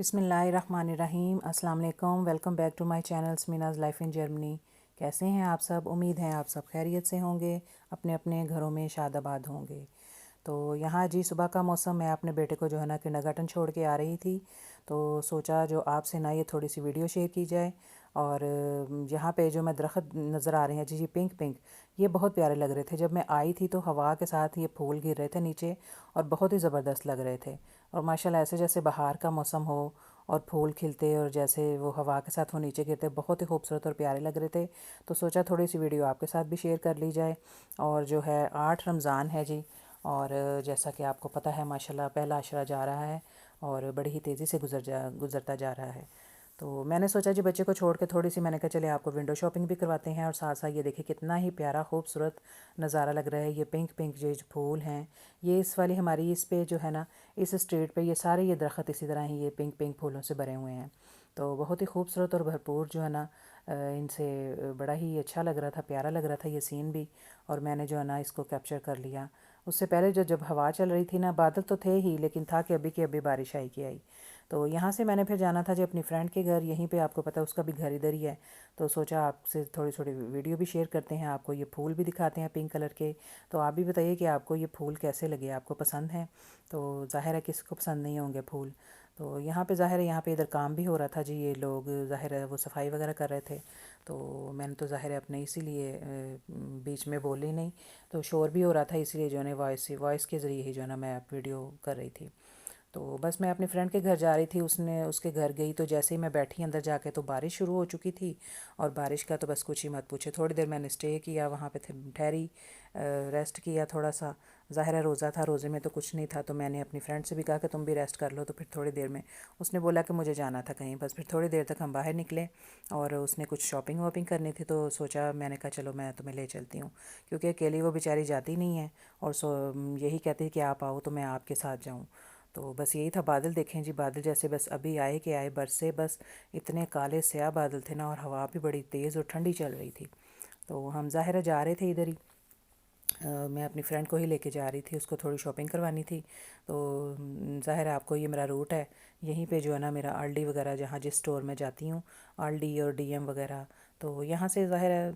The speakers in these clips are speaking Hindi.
बिस्मिल्लाहिर्रहमानिर्रहीम अस्सलाम वालेकुम। Welcome back to my channel Smeenaz life in Germany. कैसे हैं आप सब? उम्मीद है आप सब खैरियत से होंगे, अपने अपने घरों में शादाबाद होंगे। तो यहाँ जी सुबह का मौसम, मैं अपने बेटे को जो है ना किंडरगार्टन छोड़ के आ रही थी, तो सोचा जो आपसे ना ये थोड़ी सी वीडियो शेयर की जाए। और यहाँ पे जो मैं दरख्त नज़र आ रहे हैं जी जी पिंक पिंक, ये बहुत प्यारे लग रहे थे। जब मैं आई थी तो हवा के साथ ये फूल गिर रहे थे नीचे और बहुत ही ज़बरदस्त लग रहे थे। और माशाल्लाह ऐसे जैसे बाहर का मौसम हो और फूल खिलते और जैसे वो हवा के साथ वो नीचे गिरते, बहुत ही खूबसूरत और प्यारे लग रहे थे। तो सोचा थोड़ी सी वीडियो आपके साथ भी शेयर कर ली जाए। और जो है 8 रमज़ान है जी, और जैसा कि आपको पता है माशाल्लाह पहला अशरा जा रहा है और बड़ी ही तेज़ी से गुज़रता जा रहा है। तो मैंने सोचा जी बच्चे को छोड़ के थोड़ी सी, मैंने कहा चले आपको विंडो शॉपिंग भी करवाते हैं और साथ साथ ये देखिए कितना ही प्यारा खूबसूरत नज़ारा लग रहा है। ये पिंक पिंक जो फूल हैं, ये इस वाली हमारी इस पे जो है ना, इस स्ट्रीट पे ये सारे ये दरख्त इसी तरह ही ये पिंक पिंक फूलों से भरे हुए हैं। तो बहुत ही खूबसूरत और भरपूर जो है ना, इनसे बड़ा ही अच्छा लग रहा था, प्यारा लग रहा था ये सीन भी। और मैंने जो है ना इसको कैप्चर कर लिया। उससे पहले जो जब हवा चल रही थी ना, बादल तो थे ही, लेकिन था कि अभी की अभी बारिश आई की आई। तो यहाँ से मैंने फिर जाना था जो अपनी फ्रेंड के घर, यहीं पे आपको पता है उसका भी घर इधर ही है। तो सोचा आपसे थोड़ी थोड़ी वीडियो भी शेयर करते हैं, आपको ये फूल भी दिखाते हैं पिंक कलर के। तो आप भी बताइए कि आपको ये फूल कैसे लगे, आपको पसंद हैं? तो ज़ाहिर है किसको पसंद नहीं होंगे फूल। तो यहाँ पे ज़ाहिर है यहाँ पे इधर काम भी हो रहा था जी, ये लोग ज़ाहिर है वो सफाई वगैरह कर रहे थे। तो मैंने तो ज़ाहिर है अपने इसीलिए बीच में बोली नहीं, तो शोर भी हो रहा था, इसीलिए जो है वॉइस के ज़रिए ही जो है ना मैं वीडियो कर रही थी। तो बस मैं अपनी फ्रेंड के घर जा रही थी, उसके घर गई तो जैसे ही मैं बैठी अंदर जाके तो बारिश शुरू हो चुकी थी। और बारिश का तो बस कुछ ही मत पूछे, थोड़ी देर मैंने स्टे किया वहाँ पे, ठहरी, रेस्ट किया थोड़ा सा। ज़ाहिर है रोज़ा था, रोज़े में तो कुछ नहीं था, तो मैंने अपनी फ्रेंड से भी कहा कि तुम भी रेस्ट कर लो। तो फिर थोड़ी देर में उसने बोला कि मुझे जाना था कहीं, बस फिर थोड़ी देर तक हम बाहर निकले और उसने कुछ शॉपिंग वॉपिंग करनी थी, तो सोचा, मैंने कहा चलो मैं तुम्हें ले चलती हूँ, क्योंकि अकेली वो बेचारी जाती नहीं है। और यही कहती है कि आप आओ तो मैं आपके साथ जाऊँ। तो बस यही था। बादल देखें जी, बादल जैसे बस अभी आए कि आए, बरसे बस, इतने काले स्याह बादल थे ना, और हवा भी बड़ी तेज़ और ठंडी चल रही थी। तो हम ज़ाहिर है जा रहे थे इधर ही, मैं अपनी फ्रेंड को ही लेके जा रही थी, उसको थोड़ी शॉपिंग करवानी थी। तो ज़ाहिर है आपको ये मेरा रूट है, यहीं पे जो है ना मेरा आल्डी वगैरह, जहाँ जिस स्टोर में जाती हूँ, आल्डी और डीएम वगैरह, तो यहाँ से ज़ाहिर है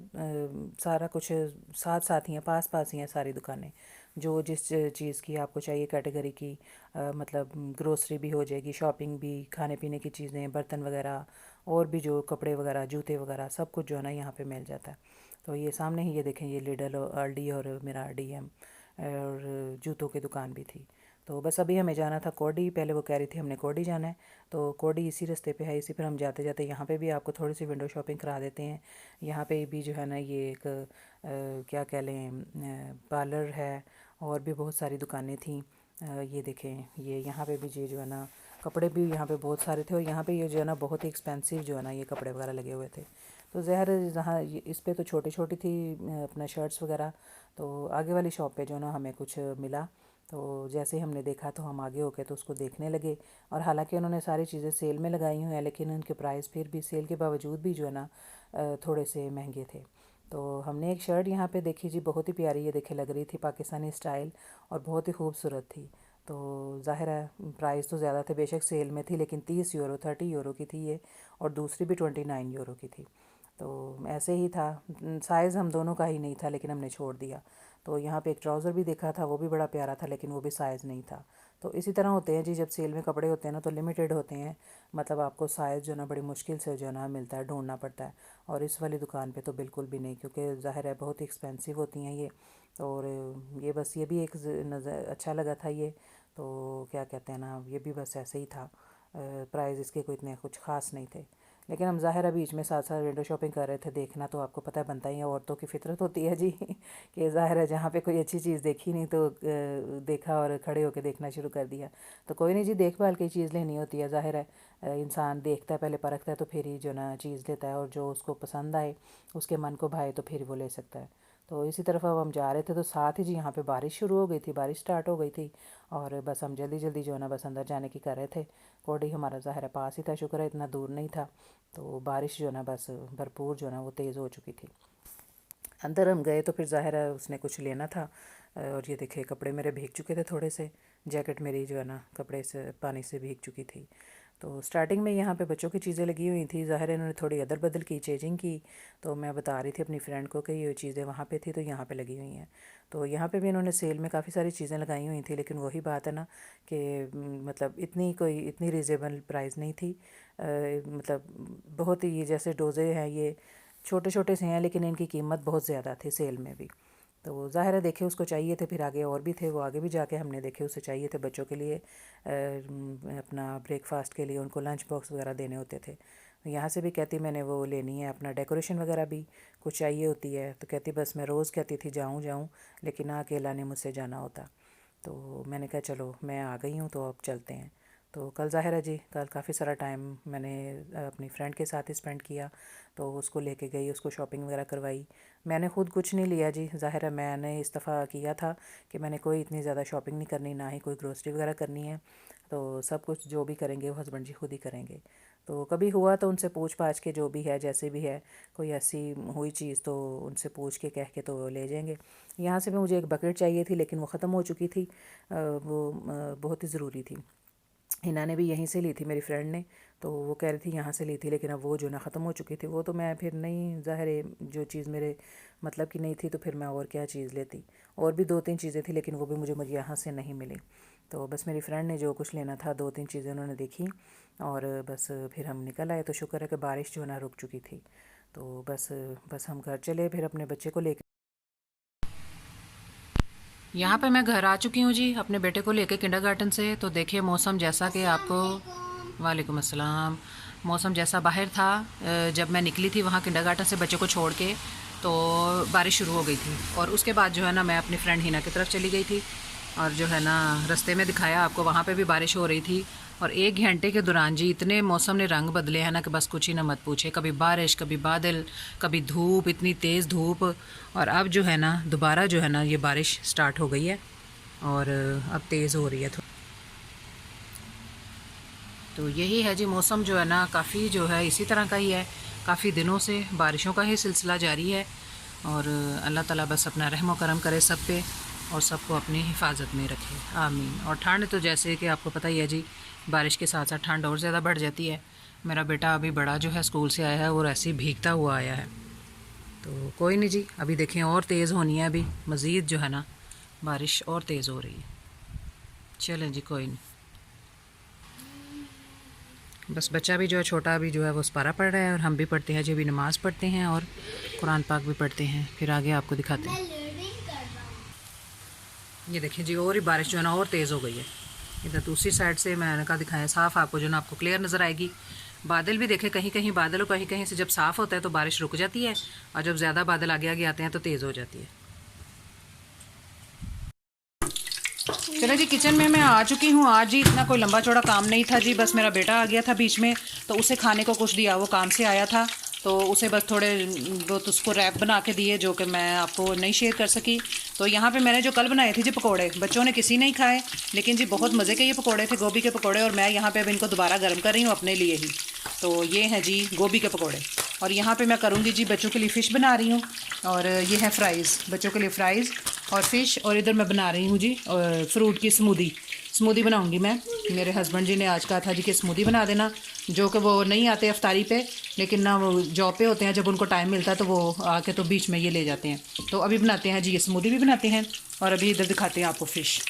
सारा कुछ साथ साथ ही हैं, पास पास ही हैं सारी दुकानें। जो जिस चीज़ की आपको चाहिए कैटेगरी की, मतलब ग्रोसरी भी हो जाएगी, शॉपिंग भी, खाने पीने की चीज़ें, बर्तन वगैरह, और भी जो कपड़े वगैरह, जूते वगैरह, सब कुछ जो है ना यहाँ पे मिल जाता है। तो ये सामने ही ये देखें, ये लिडल और आल्डी और मेरा डीएम, और जूतों की दुकान भी थी। तो बस अभी हमें जाना था कोडी, पहले वो कह रही थी हमने कोडी जाना है, तो कोडी इसी रास्ते पे है, इसी पर हम जाते जाते यहाँ पे भी आपको थोड़ी सी विंडो शॉपिंग करा देते हैं। यहाँ पे भी जो है ना ये एक क्या कह लें, पार्लर है, और भी बहुत सारी दुकानें थीं। ये देखें, ये यहाँ पे भी ये जो है ना कपड़े भी यहाँ पे बहुत सारे थे, और यहाँ पे ये जो है ना बहुत ही एक्सपेंसिव जो है ना ये कपड़े वगैरह लगे हुए थे। तो ज़हर जहाँ इस पे तो छोटी छोटी थी अपना शर्ट्स वगैरह। तो आगे वाली शॉप पे जो ना हमें कुछ मिला, तो जैसे ही हमने देखा तो हम आगे होके तो उसको देखने लगे। और हालांकि उन्होंने सारी चीज़ें सेल में लगाई हुई हैं, लेकिन उनके प्राइस फिर भी सेल के बावजूद भी जो है ना थोड़े से महंगे थे। तो हमने एक शर्ट यहाँ पे देखी जी, बहुत ही प्यारी ये देखे लग रही थी, पाकिस्तानी स्टाइल, और बहुत ही खूबसूरत थी। तो ज़ाहिर है प्राइस तो ज़्यादा थे, बेशक सेल में थी, लेकिन 30 यूरो 30 यूरो की थी ये, और दूसरी भी 29 यूरो की थी। तो ऐसे ही था, साइज़ हम दोनों का ही नहीं था, लेकिन हमने छोड़ दिया। तो यहाँ पे एक ट्राउज़र भी देखा था, वो भी बड़ा प्यारा था, लेकिन वो भी साइज़ नहीं था। तो इसी तरह होते हैं जी, जब सेल में कपड़े होते हैं ना तो लिमिटेड होते हैं, मतलब आपको साइज़ जो है ना बड़ी मुश्किल से जो है ना मिलता है, ढूंढना पड़ता है। और इस वाली दुकान पे तो बिल्कुल भी नहीं, क्योंकि ज़ाहिर है बहुत ही एक्सपेंसिव होती हैं ये। और ये बस ये भी एक नज़र अच्छा लगा था ये। तो क्या कहते हैं ना, ये भी बस ऐसे ही था, प्राइस इसके कोई इतने कुछ ख़ास नहीं थे। लेकिन हम ज़ाहिर है बीच में साथ साथ विंडो शॉपिंग कर रहे थे, देखना तो आपको पता है बनता ही है, औरतों की फितरत होती है जी कि ज़ाहिर है जहाँ पे कोई अच्छी चीज़ देखी नहीं तो देखा और खड़े होकर देखना शुरू कर दिया। तो कोई नहीं जी, देखभाल की चीज़ लेनी होती है, ज़ाहिर है इंसान देखता है, पहले परखता है, तो फिर ही जो ना चीज़ लेता है, और जो उसको पसंद आए, उसके मन को भाए, तो फिर वो ले सकता है। तो इसी तरफ अब हम जा रहे थे, तो साथ ही जी यहाँ पे बारिश शुरू हो गई थी, बारिश स्टार्ट हो गई थी। और बस हम जल्दी जल्दी जो है ना बस अंदर जाने की कर रहे थे। कोडी हमारा ज़ाहिर है पास ही था, शुक्र है इतना दूर नहीं था। तो बारिश जो है ना बस भरपूर जो है ना वो तेज़ हो चुकी थी। अंदर हम गए तो फिर ज़ाहिर है उसने कुछ लेना था। और ये देखे कपड़े मेरे भीग चुके थे थोड़े से, जैकेट मेरी जो है ना कपड़े से पानी से भीग चुकी थी। तो स्टार्टिंग में यहाँ पे बच्चों की चीज़ें लगी हुई थी, ज़ाहिर है इन्होंने थोड़ी अदल बदल की, चेंजिंग की। तो मैं बता रही थी अपनी फ्रेंड को कि ये चीज़ें वहाँ पे थी तो यहाँ पे लगी हुई हैं। तो यहाँ पे भी इन्होंने सेल में काफ़ी सारी चीज़ें लगाई हुई थी, लेकिन वही बात है ना कि मतलब इतनी रीज़नेबल प्राइस नहीं थी। मतलब बहुत ही जैसे डोज़े हैं ये छोटे छोटे से हैं, लेकिन इनकी कीमत बहुत ज़्यादा थी सेल में भी। तो ज़ाहिर है देखे उसको चाहिए थे, फिर आगे और भी थे, वो आगे भी जाके हमने देखे उसे चाहिए थे बच्चों के लिए अपना ब्रेकफास्ट के लिए उनको लंच बॉक्स वगैरह देने होते थे। यहाँ से भी कहती मैंने वो लेनी है, अपना डेकोरेशन वगैरह भी कुछ चाहिए होती है। तो कहती बस मैं रोज़ कहती थी जाऊँ जाऊँ, लेकिन ना अकेला नहीं मुझसे जाना होता। तो मैंने कहा चलो मैं आ गई हूँ तो अब चलते हैं। तो कल ज़ाहिर है जी कल काफ़ी सारा टाइम मैंने अपनी फ्रेंड के साथ ही स्पेंड किया। तो उसको लेके गई, उसको शॉपिंग वगैरह करवाई। मैंने खुद कुछ नहीं लिया जी, ज़ाहिर है मैंने इस दफ़ा किया था कि मैंने कोई इतनी ज़्यादा शॉपिंग नहीं करनी, ना ही कोई ग्रोसरी वगैरह करनी है। तो सब कुछ जो भी करेंगे वो हस्बैंड जी खुद ही करेंगे। तो कभी हुआ तो उनसे पूछ पाछ के जो भी है जैसे भी है कोई ऐसी हुई चीज़ तो उनसे पूछ के कह के तो ले जाएंगे। यहाँ से भी मुझे एक बकेट चाहिए थी, लेकिन वो ख़त्म हो चुकी थी। वो बहुत ही ज़रूरी थी। हिना ने भी यहीं से ली थी मेरी फ्रेंड ने, तो वो कह रही थी यहाँ से ली थी, लेकिन अब वो जो ना ख़त्म हो चुकी थी वो तो मैं फिर नहीं, ज़ाहिर है जो चीज़ मेरे मतलब की नहीं थी तो फिर मैं और क्या चीज़ लेती। और भी दो तीन चीज़ें थी लेकिन वो भी मुझे यहाँ से नहीं मिली। तो बस मेरी फ्रेंड ने जो कुछ लेना था दो तीन चीज़ें उन्होंने देखी और बस फिर हम निकल आए। तो शुक्र है कि बारिश जो है ना रुक चुकी थी। तो बस हम घर चले फिर अपने बच्चे को लेकर। यहाँ पे मैं घर आ चुकी हूँ जी अपने बेटे को लेके किंडरगार्टन से। तो देखिए मौसम जैसा कि आपको, वालेकुम अस्सलाम, मौसम जैसा बाहर था जब मैं निकली थी वहाँ किंडरगार्टन से बच्चे को छोड़ के, तो बारिश शुरू हो गई थी। और उसके बाद जो है ना मैं अपनी फ्रेंड हिना की तरफ चली गई थी और जो है ना रास्ते में दिखाया आपको, वहाँ पे भी बारिश हो रही थी। और 1 घंटे के दौरान जी इतने मौसम ने रंग बदले हैं ना कि बस कुछ ही ना मत पूछे, कभी बारिश कभी बादल कभी धूप, इतनी तेज़ धूप। और अब जो है ना दोबारा जो है ना ये बारिश स्टार्ट हो गई है और अब तेज़ हो रही है। तो यही है जी मौसम जो है ना काफ़ी जो है इसी तरह का ही है, काफ़ी दिनों से बारिशों का ही सिलसिला जारी है। और अल्लाह ताला बस अपना रहम व करम करे सब पे और सबको अपनी हिफाजत में रखे, आमीन। और ठंड तो जैसे कि आपको पता ही है जी, बारिश के साथ साथ ठंड और ज़्यादा बढ़ जाती है। मेरा बेटा अभी बड़ा जो है स्कूल से आया है और ऐसे ही भीगता हुआ आया है। तो कोई नहीं जी, अभी देखें और तेज़ होनी है, अभी मज़ीद जो है ना बारिश और तेज़ हो रही है। चलें जी कोई नहीं, बस बच्चा भी जो है छोटा अभी जो है वो पारा पढ़ रहा है और हम भी पढ़ते हैं जी, अभी नमाज़ पढ़ते हैं और कुरान पाक भी पढ़ते हैं, फिर आगे आपको दिखाते हैं। ये देखिए जी और ही बारिश जो है ना और तेज़ हो गई है। इधर दूसरी साइड से मैंने कहा दिखाएं साफ़ आपको जो ना आपको क्लियर नज़र आएगी। बादल भी देखें, कहीं कहीं बादल और कहीं कहीं से जब साफ़ होता है तो बारिश रुक जाती है और जब ज़्यादा बादल आगे आगे आते हैं तो तेज़ हो जाती है। चलो जी किचन में मैं आ चुकी हूँ। आज जी इतना कोई लंबा चौड़ा काम नहीं था जी, बस मेरा बेटा आ गया था बीच में तो उसे खाने को कुछ दिया, वो काम से आया था तो उसे बस थोड़े बहुत उसको रैप बना के दिए जो कि मैं आपको नहीं शेयर कर सकी। तो यहाँ पे मैंने जो कल बनाए थे जी पकोड़े, बच्चों ने किसी नहीं खाए, लेकिन जी बहुत मज़े के ये पकोड़े थे, गोभी के पकोड़े। और मैं यहाँ पे अब इनको दोबारा गर्म कर रही हूँ अपने लिए ही। तो ये हैं जी गोभी के पकोड़े और यहाँ पे मैं करूँगी जी बच्चों के लिए फ़िश बना रही हूँ और ये है फ्राइज़, बच्चों के लिए फ़्राइज़ और फ़िश। और इधर मैं बना रही हूँ जी फ्रूट की स्मूदी बनाऊंगी मैं। मेरे हस्बैंड जी ने आज कहा था जी कि स्मूदी बना देना, जो कि वो नहीं आते अफ्तारी पे, लेकिन ना वो जॉब पे होते हैं, जब उनको टाइम मिलता है तो वो आके तो बीच में ये ले जाते हैं। तो अभी बनाते हैं जी ये स्मूदी भी बनाते हैं और अभी इधर दिखाते हैं आपको फ़िश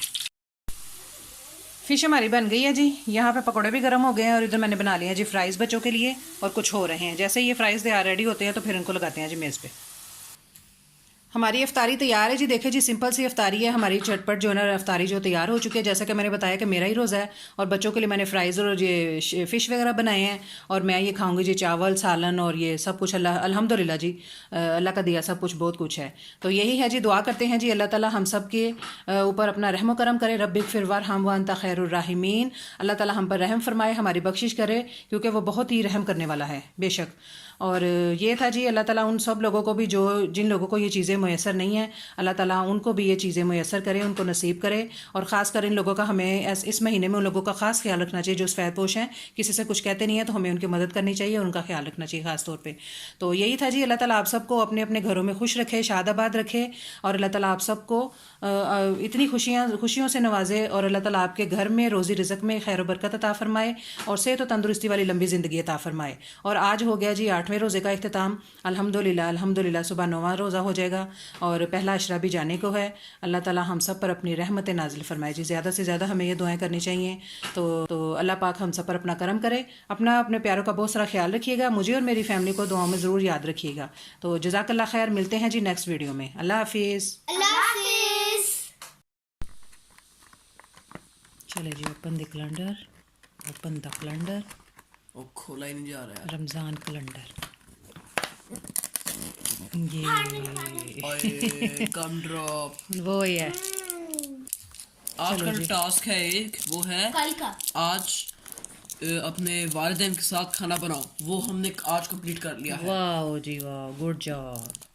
हमारी बन गई है जी। यहाँ पे पकौड़े भी गर्म हो गए हैं और इधर मैंने बना लिया है जी फ्राइज़ बच्चों के लिए और कुछ हो रहे हैं। जैसे ये फ्राइज़ तैयार रेडी होते हैं तो फिर इनको लगाते हैं जी मेज़ पे। हमारी इफ्तारी तैयार है जी। देखिए जी सिंपल सी इफ्तारी है हमारी, चटपट जो है ना इफ्तारी जो तैयार हो चुकी है। जैसा कि मैंने बताया कि मेरा ही रोज़ा है और बच्चों के लिए मैंने फ्राइज़ और ये फ़िश वगैरह बनाए हैं और मैं ये खाऊंगी जी चावल सालन और ये सब कुछ। अल्लाह अल्हम्दुलिल्लाह जी, अल्लाह का दिया सब कुछ बहुत कुछ है। तो यही है जी, दुआ करते हैं जी अल्लाह ताला हम सब के ऊपर अपना रहम करम करे। रब्बिक फिरवार हम वंता खैरुर राहिमीन, अल्लाह ताला हम पर रहम फरमाए, हमारी बख्शिश करे क्योंकि वो बहुत ही रहम करने वाला है बेशक। और ये था जी, अल्लाह ताला उन सब लोगों को भी जो जिन लोगों को ये चीज़ें मैसर नहीं हैं, अल्लाह ताला उनको भी ये चीज़ें मैसर करे, उनको नसीब करे। और ख़ासकर इन लोगों का हमें इस महीने में उन लोगों का ख़ास ख्याल रखना चाहिए जो सफ़ेदपोश हैं, किसी से कुछ कहते नहीं हैं तो हमें उनकी मदद करनी चाहिए और उनका ख्याल रखना चाहिए ख़ास तौर पर। तो यही था जी, अल्लाह ताला आप सबको अपने अपने घरों में खुश रखे, शादाबाद रखे, और अल्लाह ताला आप सबको इतनी खुशियों से नवाजे, और अल्लाह ताला आपके घर में रोज़ी रिज़्क़ में खैर बरकत अता फरमाए और सेहत और तंदुरुस्ती वाली लंबी ज़िंदगी अता फरमाए। और आज हो गया जी 8वें रोज़े का इख्तिताम, अल्हम्दुलिल्लाह अल्हम्दुलिल्लाह। सुबह 9वां रोज़ा हो जाएगा और पहला अशरा भी जाने को है। अल्लाह ताला हम सब पर अपनी रहमत नाजिल फरमाए जी। ज़्यादा से ज़्यादा हमें ये दुआएं करनी चाहिए। तो अल्लाह पाक हम सब पर अपना करम करे। अपने प्यारों का बहुत सारा ख्याल रखिएगा, मुझे और मेरी फैमिली को दुआओं में ज़रूर याद रखिएगा। तो जज़ाकल्लाह खैर, मिलते हैं जी नेक्स्ट वीडियो में। अल्लाह हाफिज़। चले जी, open the calendar, open the calendar. वो खोला ही नहीं जा रहा है। रमज़ान कैलेंडर, ये गम ड्रॉप वो ही है। आज का टास्क है एक, वो है कल का। आज अपने वालिदैन के साथ खाना बनाओ, वो हमने आज कंप्लीट कर लिया है। वाह जी वाह, गुड जॉब।